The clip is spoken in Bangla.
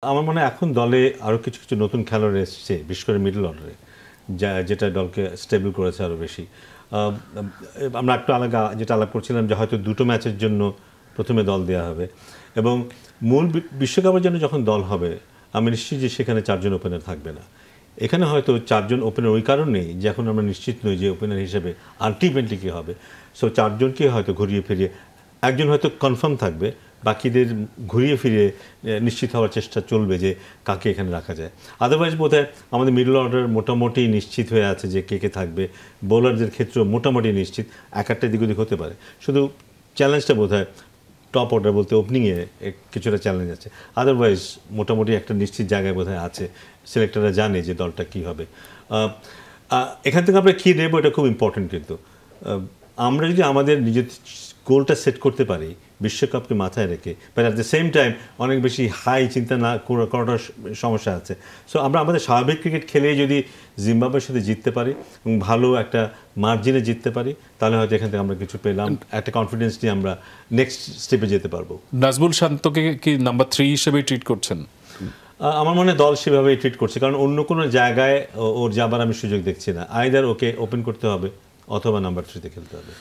আমার মনে হয় এখন দলে আরও কিছু কিছু নতুন খেলোয়াড় এসছে, বিশেষ করে মিডল অর্ডারে, যেটা দলকে স্টেবল করেছে আরও বেশি। আমরা একটু যেটা আলাপ করছিলাম যে হয়তো দুটো ম্যাচের জন্য প্রথমে দল দেওয়া হবে, এবং মূল বিশ্বকাপের জন্য যখন দল হবে আমি নিশ্চিত যে সেখানে চারজন ওপেনার থাকবে না। এখানে হয়তো চারজন ওপেনার ওই কারণেই যে এখন আমরা নিশ্চিত নই যে ওপেনার হিসেবে আলটিমেটলি কী হবে। সো চারজনকে হয়তো ঘুরিয়ে ফিরিয়ে একজন হয়তো কনফার্ম থাকবে, বাকিদের ঘুরিয়ে ফিরিয়ে নিশ্চিত হওয়ার চেষ্টা চলবে যে কাকে এখানে রাখা যায়। আদারওয়াইজ বোধহয় আমাদের মিডল অর্ডার মোটামুটি নিশ্চিত হয়ে আছে যে কে কে থাকবে। বোলারদের ক্ষেত্রেও মোটামুটি নিশ্চিত, এক একটা দিক ওদিক হতে পারে। শুধু চ্যালেঞ্জটা বোধহয় টপ অর্ডার বলতে ওপেনিংয়ে কিছুটা চ্যালেঞ্জ আছে। আদারওয়াইজ মোটামুটি একটা নিশ্চিত জায়গায় বোধহয় আছে। সিলেক্টররা জানে যে দলটা কী হবে। এখান থেকে আমরা কী নেব এটা খুব ইম্পর্টেন্ট। কিন্তু আমরা যদি আমাদের নিজের গোলটা সেট করতে পারি বিশ্বকাপকে মাথায় রেখে, but at the same time অনেক বেশি হাই চিন্তা না করাটার সমস্যা আছে। সো আমরা আমাদের স্বাভাবিক ক্রিকেট খেলেই যদি জিম্বাবুয়ের সাথে জিততে পারি এবং ভালো একটা মার্জিনে জিততে পারি, তাহলে হয়তো এখান থেকে আমরা কিছু পেলাম, একটা কনফিডেন্স নিয়ে আমরা নেক্সট স্টেপে যেতে পারবো। নাজমুল শান্তকে কি নাম্বার 3 হিসেবে ট্রিট করছেন? আমার মনে হয় দল সেভাবেই ট্রিট করছে, কারণ অন্য কোনো জায়গায় ওর যাবার আমি সুযোগ দেখছি না। আইদার ওকে ওপেন করতে হবে অথবা নাম্বার 3-তে খেলতে হবে।